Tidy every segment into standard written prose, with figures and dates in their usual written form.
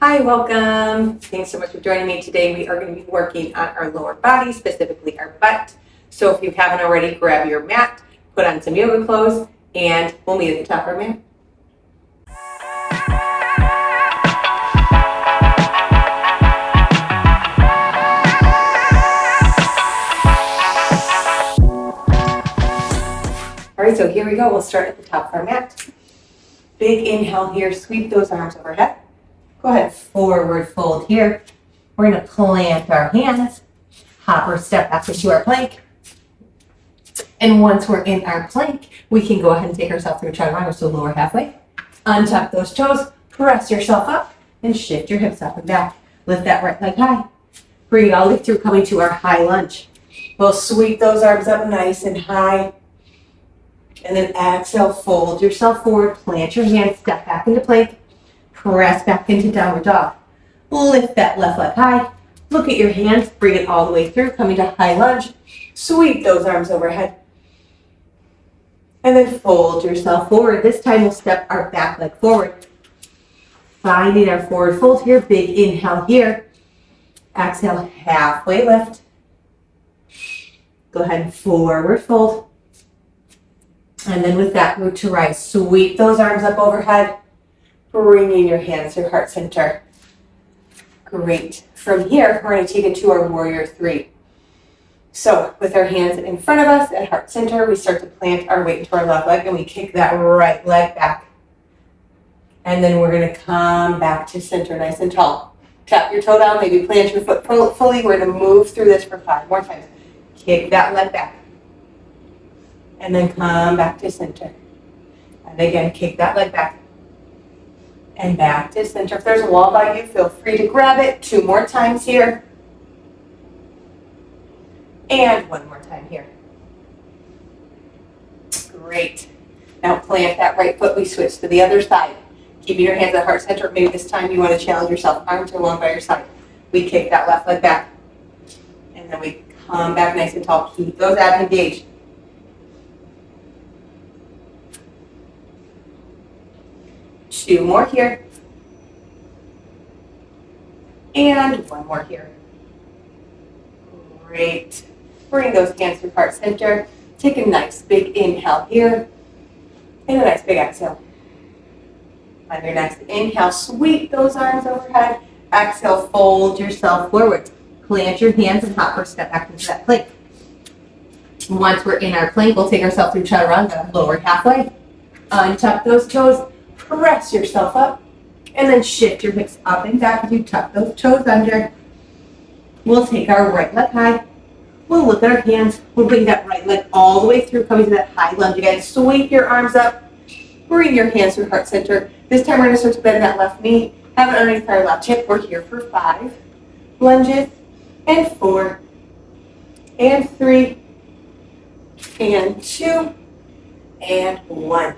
Hi, welcome. Thanks so much for joining me today. We are going to be working on our lower body, specifically our butt. So if you haven't already, grab your mat, put on some yoga clothes, and we'll meet at the top of our mat. All right, so here we go. We'll start at the top of our mat. Big inhale here, sweep those arms overhead. Go ahead, forward fold here. We're going to plant our hands, hop or step back into our plank. And once we're in our plank, we can go ahead and take ourselves through chaturanga, so lower halfway. Untuck those toes, press yourself up, and shift your hips up and back. Lift that right leg high. Bring it all the way through, coming to our high lunge. We'll sweep those arms up nice and high. And then exhale, fold yourself forward, plant your hands, step back into plank, press back into downward dog. Lift that left leg high. Look at your hands, bring it all the way through, coming to high lunge. Sweep those arms overhead. And then fold yourself forward. This time we'll step our back leg forward. Finding our forward fold here, big inhale here. Exhale, halfway lift. Go ahead and forward fold. And then with that, root to rise. Sweep those arms up overhead, bringing your hands through heart center. Great. From here, we're going to take it to our warrior three. So with our hands in front of us at heart center, we start to plant our weight into our left leg and we kick that right leg back. And then we're going to come back to center nice and tall. Tap your toe down, maybe plant your foot fully. We're going to move through this for 5 more times. Kick that leg back. And then come back to center. And again, kick that leg back. And back to center. If there's a wall by you, feel free to grab it. 2 more times here. And 1 more time here. Great. Now plant that right foot. We switch to the other side. Keeping your hands at heart center. Maybe this time you want to challenge yourself. Arms are long by your side. We kick that left leg back. And then we come back nice and tall. Keep those abs engaged. Two more here. And 1 more here. Great. Bring those hands through heart center. Take a nice big inhale here. And a nice big exhale. On your next inhale, sweep those arms overhead. Exhale, fold yourself forward. Plant your hands and hop or step back into that plank. Once we're in our plank, we'll take ourselves through chaturanga, lower halfway. Untuck those toes. Press yourself up and then shift your hips up and back as you tuck those toes under. We'll take our right leg high. We'll look at our hands. We'll bring that right leg all the way through, coming to that high lunge again. Sweep your arms up. Bring your hands through heart center. This time we're going to start to bend that left knee. Have it underneath our left hip. We're here for 5 lunges and 4 and 3 and 2 and 1.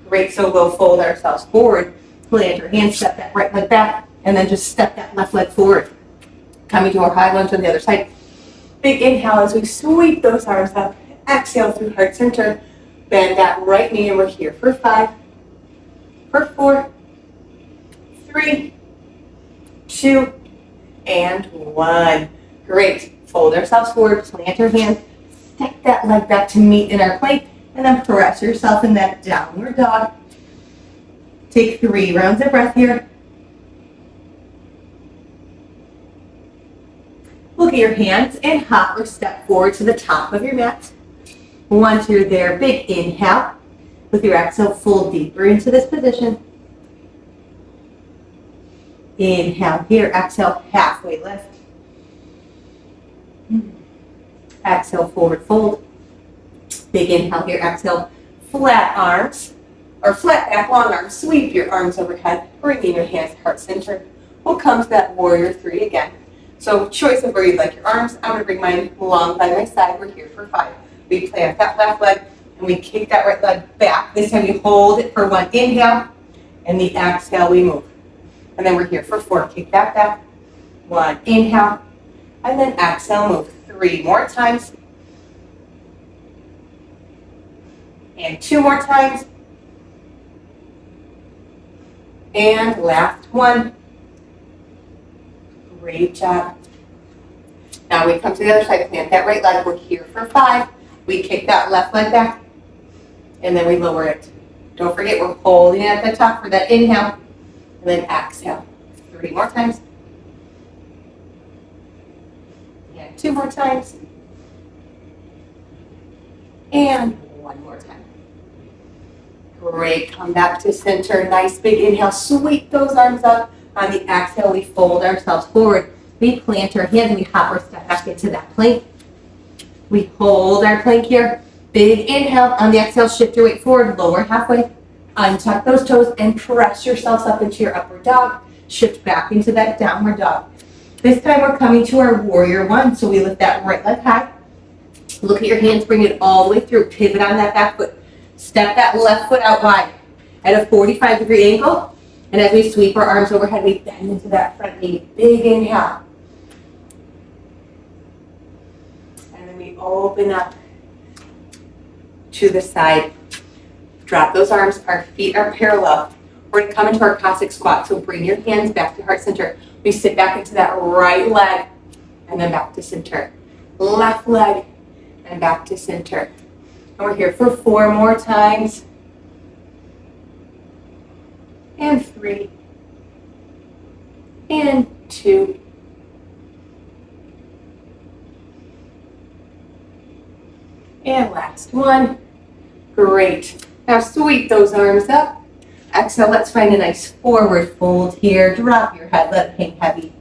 Great, so we'll fold ourselves forward, plant your hands, step that right leg back, and then just step that left leg forward. Coming to our high lunge on the other side. Big inhale as we sweep those arms up. Exhale through heart center. Bend that right knee, and we're here for 5, for 4, 3, 2, and 1. Great. Fold ourselves forward, plant our hands, step that leg back to meet in our plank. And then press yourself in that downward dog. Take 3 rounds of breath here. Look at your hands and hop or step forward to the top of your mat. Once you're there, big inhale. With your exhale, fold deeper into this position. Inhale here, exhale, halfway lift. Exhale, forward fold. Big inhale here, exhale, flat arms, or flat back, long arms. Sweep your arms overhead, bringing your hands to heart center. We'll come to that warrior 3 again. So choice of where you'd like your arms. I'm going to bring mine along by my side. We're here for 5. We plant that left leg, and we kick that right leg back. This time we hold it for 1 inhale, and the exhale we move. And then we're here for 4. Kick that back. 1 inhale, and then exhale, move. 3 more times. And 2 more times. And last one. Great job. Now we come to the other side, plant that right leg. We're here for 5. We kick that left leg back, and then we lower it. Don't forget, we're holding it at the top for that inhale, and then exhale. 3 more times. And 2 more times. And 1 more time. Great, come back to center. Nice big inhale, sweep those arms up. On the exhale, we fold ourselves forward. We plant our hands, we hop or step back into that plank. We hold our plank here. Big inhale. On the exhale, shift your weight forward, lower halfway. Untuck those toes and press yourselves up into your upward dog. Shift back into that downward dog. This time we're coming to our warrior 1. So we lift that right leg high. Look at your hands, bring it all the way through. Pivot on that back foot. Step that left foot out wide at a 45-degree angle. And as we sweep our arms overhead, we bend into that front knee. Big inhale. And then we open up to the side. Drop those arms. Our feet are parallel. We're going to come into our Cossack squat. So bring your hands back to heart center. We sit back into that right leg and then back to center. Left leg and back to center. And we're here for 4 more times. And 3. And 2. And last one. Great. Now sweep those arms up. Exhale, let's find a nice forward fold here. Drop your head, let it hang heavy.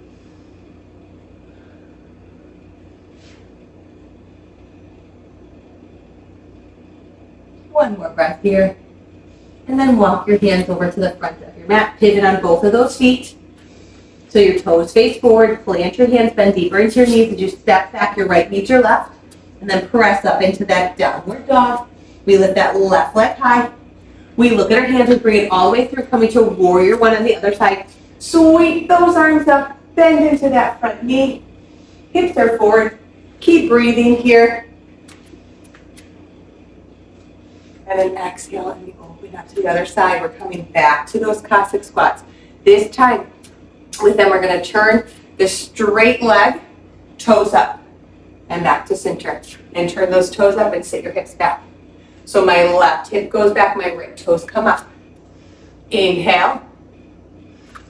One more breath here. And then walk your hands over to the front of your mat. Pivot on both of those feet. So your toes face forward. Plant your hands, bend deeper into your knees as you step back. Your right knee to your left. And then press up into that downward dog. We lift that left leg high. We look at our hands and bring it all the way through, coming to a warrior 1 on the other side. Sweep those arms up. Bend into that front knee. Hips are forward. Keep breathing here. And then exhale and we open up to the other side. We're coming back to those Cossack squats. This time, with them, we're going to turn the straight leg, toes up, and back to center. And turn those toes up and sit your hips back. So my left hip goes back, my right toes come up. Inhale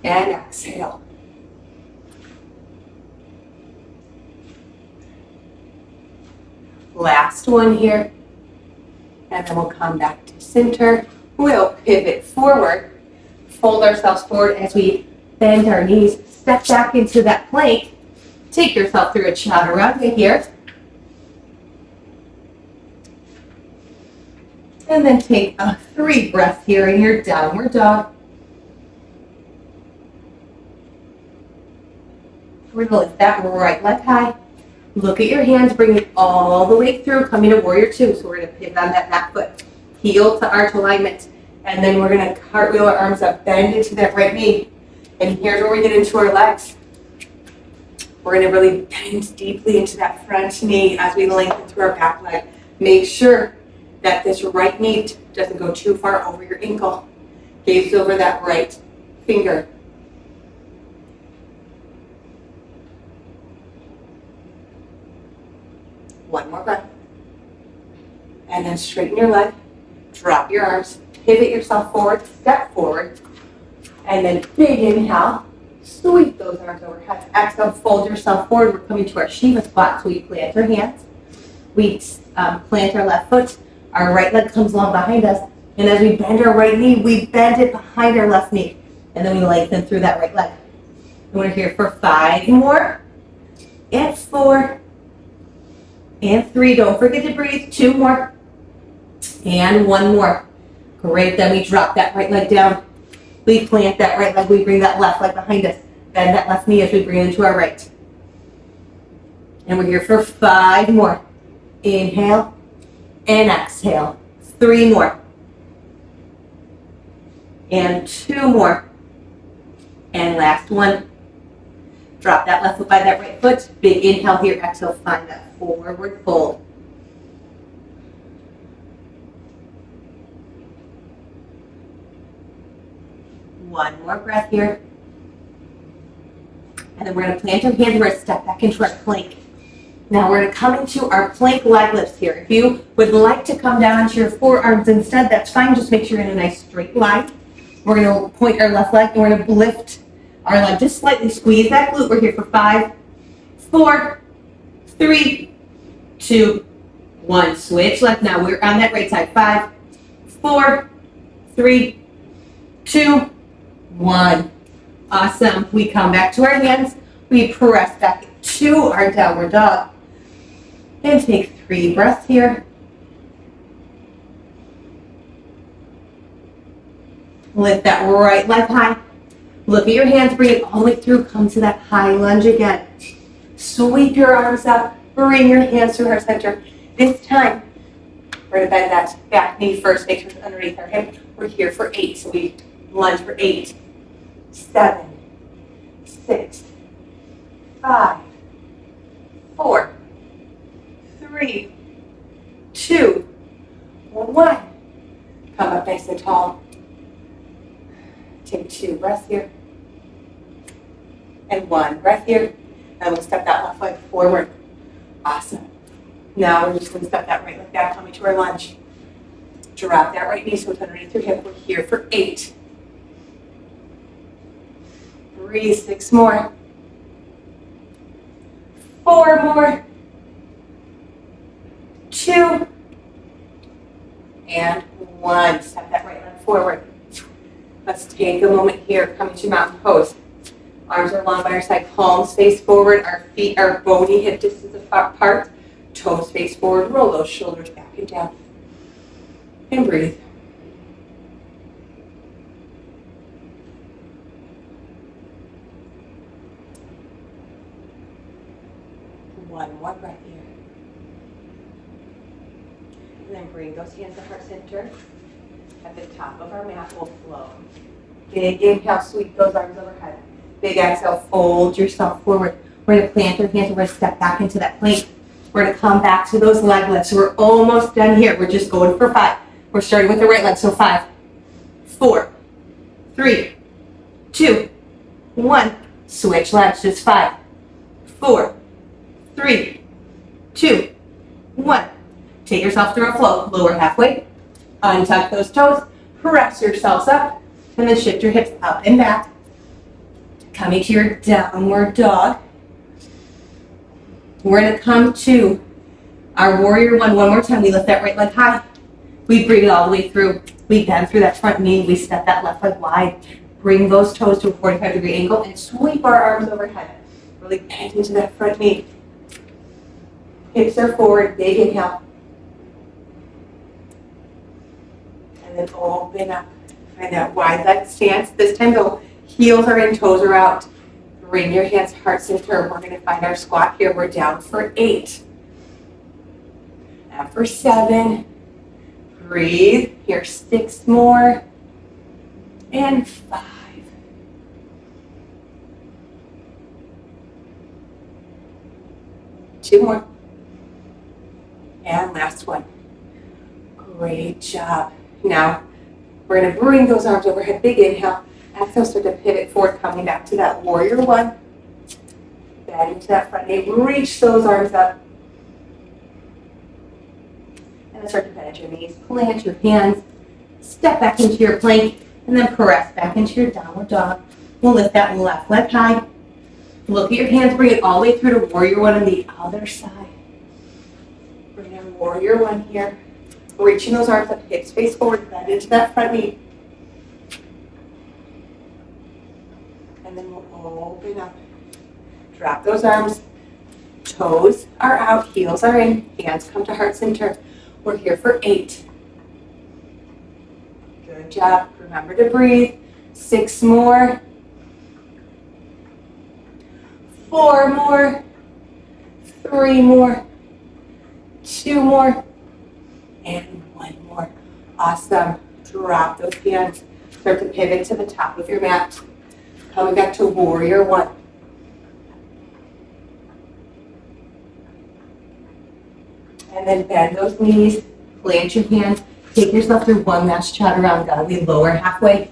and exhale. Last one here. And then we'll come back to center. We'll pivot forward, fold ourselves forward as we bend our knees, step back into that plank. Take yourself through a chaturanga here. And then take a 3 breath here in your downward dog. We're going to lift that right leg high. Look at your hands, bring it all the way through, coming to warrior 2. So we're going to pivot on that back foot. Heel to arch alignment. And then we're going to cartwheel our arms up, bend into that right knee. And here's where we get into our legs. We're going to really bend deeply into that front knee as we lengthen through our back leg. Make sure that this right knee doesn't go too far over your ankle. Gaze over that right finger. One more breath. And then straighten your leg. Drop your arms. Pivot yourself forward. Step forward. And then big inhale. Sweep those arms overhead. Exhale, fold yourself forward. We're coming to our Shiva squat. So we plant our hands. We plant our left foot. Our right leg comes along behind us. And as we bend our right knee, we bend it behind our left knee. And then we lengthen through that right leg. And we're here for 5 more. And 4. And 3. Don't forget to breathe. 2 more. And 1 more. Great. Then we drop that right leg down. We plant that right leg. We bring that left leg behind us. Bend that left knee as we bring it into our right. And we're here for 5 more. Inhale. And exhale. 3 more. And 2 more. And last one. Drop that left foot by that right foot. Big inhale here. Exhale. Find that forward fold. One more breath here. And then we're gonna plant our hands, we're gonna step back into our plank. Now we're gonna come into our plank leg lifts here. If you would like to come down onto your forearms instead, that's fine. Just make sure you're in a nice straight line. We're gonna point our left leg and we're gonna lift our leg, just slightly squeeze that glute. We're here for 5, 4, 3, 2, 1. Switch left now. We're on that right side. 5, 4, 3, 2, 1. Awesome. We come back to our hands. We press back to our downward dog. And take 3 breaths here. Lift that right leg high. Look at your hands, bring it all the way through. Come to that high lunge again. Sweep your arms up. Bring your hands to our center. This time, we're going to bend that back knee first. Make sure it's underneath our hip. We're here for 8. So we lunge for 8, 7, 6, 5, 4, 3, 2, 1. Come up nice and tall. Take 2 breaths here. And 1 breath here. And we'll step that left leg forward. Awesome. Now we're just going to step that right leg back, coming to our lunge. Drop that right knee so it's underneath your hip. We're here for 8. Breathe. 6 more. 4 more. 2. And 1. Step that right leg forward. Let's take a moment here, coming to mountain pose. Arms are long by our side, palms face forward, our feet are bony hip distance apart, toes face forward, roll those shoulders back and down. And breathe. One more breath here. And then bring those hands to heart center. At the top of our mat, we'll flow. Big inhale, sweep those arms overhead. Big exhale, fold yourself forward. We're going to plant our hands and we're going to step back into that plank. We're going to come back to those leg lifts. So we're almost done here. We're just going for 5. We're starting with the right leg. So 5, 4, 3, 2, 1. Switch legs. Just 5, 4, 3, 2, 1. Take yourself through a flow. Lower halfway. Untuck those toes. Press yourselves up. And then shift your hips up and back. Coming to your downward dog. We're going to come to our warrior 1 more time. We lift that right leg high. We bring it all the way through. We bend through that front knee. We step that left leg wide. Bring those toes to a 45-degree angle and sweep our arms overhead. Really bend into that front knee. Hips are forward. Big inhale. And then open up. Find that wide leg stance. This time the heels are in, toes are out. Bring your hands to heart center. We're going to find our squat here. We're down for 8. Now for 7. Breathe. Here, 6 more. And 5. Two more. And last one. Great job. Now, we're going to bring those arms overhead. Big inhale. Exhale, start to pivot forward, coming back to that warrior 1. Bend into that front knee. Reach those arms up. And then start to bend at your knees. Plant your hands. Step back into your plank. And then press back into your downward dog. We'll lift that left leg high. Look at your hands. Bring it all the way through to warrior 1 on the other side. Bring in warrior 1 here. Reaching those arms up, hips face forward, bend into that front knee. And then we'll open up. Drop those arms. Toes are out, heels are in, hands come to heart center. We're here for 8. Good job. Remember to breathe. 6 more. 4 more. 3 more. 2 more. And 1 more. Awesome. Drop those hands. Start to pivot to the top of your mat. Coming back to warrior 1. And then bend those knees. Plant your hands. Take yourself through one last chaturanga. We lower halfway.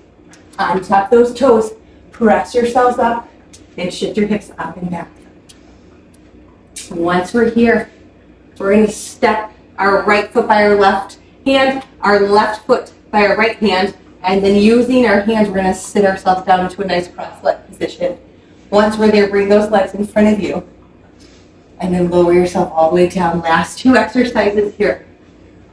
Untuck those toes. Press yourselves up. and shift your hips up and back. Once we're here, we're going to step our right foot by our left hand, our left foot by our right hand, and then using our hands, we're going to sit ourselves down into a nice cross-leg position. Once we're there, bring those legs in front of you, and then lower yourself all the way down. Last two exercises here.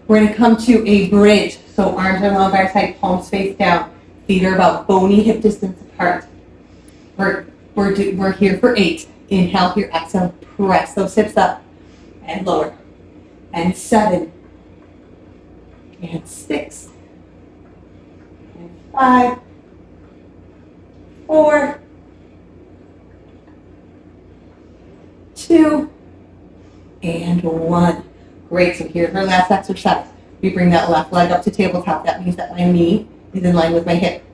We're going to come to a bridge. So arms are long by our side, palms face down. Feet are about bony hip distance apart. We're here for 8. Inhale here, exhale, press those hips up and lower. And 7. And 6. And 5. 4. 2. And 1. Great, so here's our last exercise. We bring that left leg up to tabletop. That means that my knee is in line with my hip.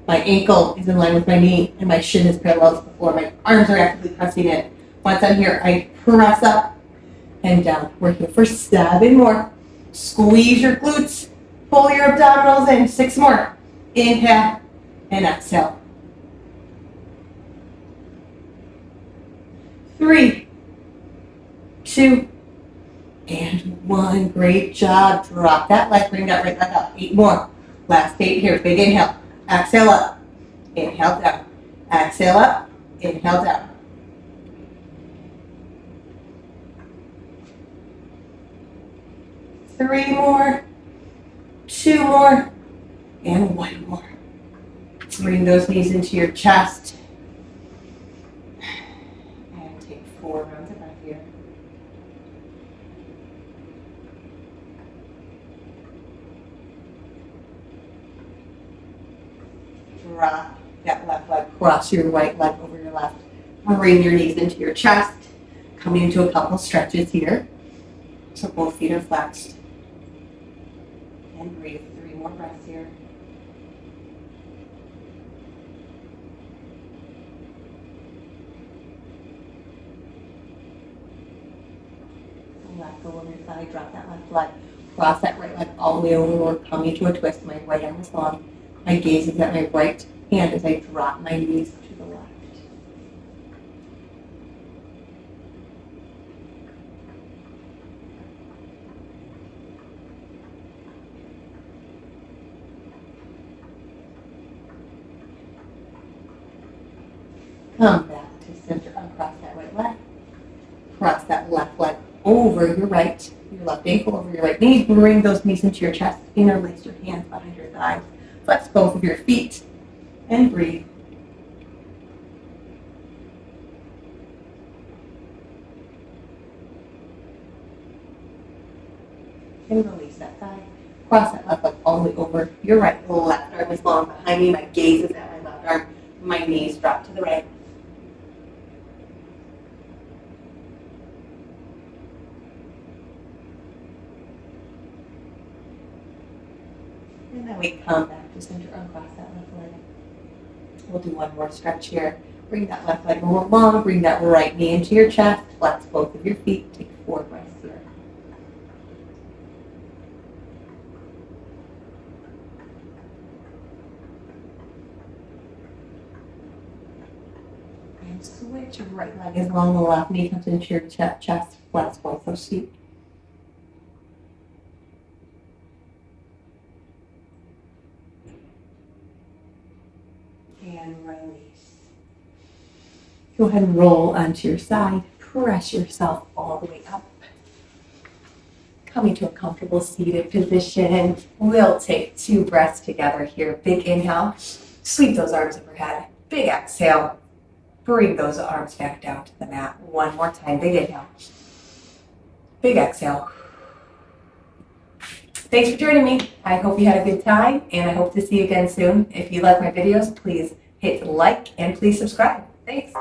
My ankle is in line with my knee, and my shin is parallel to the floor. My arms are actively pressing in. Once I'm here, I press up and down. We're here for 7 more. Squeeze your glutes. Pull your abdominals in. 6 more. Inhale and exhale. 3, 2, and 1. Great job. Drop that leg. Bring that right leg up. 8 more. Last 8 here. Big inhale. Exhale up. Inhale down. Exhale up. Inhale down. 3 more. 2 more. And 1 more. Bring those knees into your chest. And take 4 rounds of breath here. Drop that left leg, cross your right leg over your left. Bring your knees into your chest. Coming into a couple stretches here. So both feet are flexed. And breathe. 3 more breaths here. Left go over your side, drop that left leg. Cross that right leg all the way over, coming to a twist. My right arm is long. My gaze is at my right hand as I drop my knees to the left. Come back to center, uncross that right leg. Cross that left leg over your left ankle over your right knee. Bring those knees into your chest. Interlace your hands behind your thighs. Flex both of your feet and breathe. And release that thigh. Cross that left leg all the way over your right. Left arm is long behind me. My gaze is at my left arm. My knees drop to the right. And then we come back to center, uncross that left leg. We'll do one more stretch here. Bring that left leg more long. Bring that right knee into your chest. Flex both of your feet. Take 4 breaths here. And switch. Your right leg is long. The left knee comes into your chest. Flex both those feet. And release. Go ahead and roll onto your side. Press yourself all the way up. Coming to a comfortable seated position. We'll take 2 breaths together here. Big inhale. Sweep those arms overhead. Big exhale. Bring those arms back down to the mat. One more time. Big inhale. Big exhale. Thanks for joining me. I hope you had a good time, and I hope to see you again soon. If you like my videos, please hit like and please subscribe. Thanks.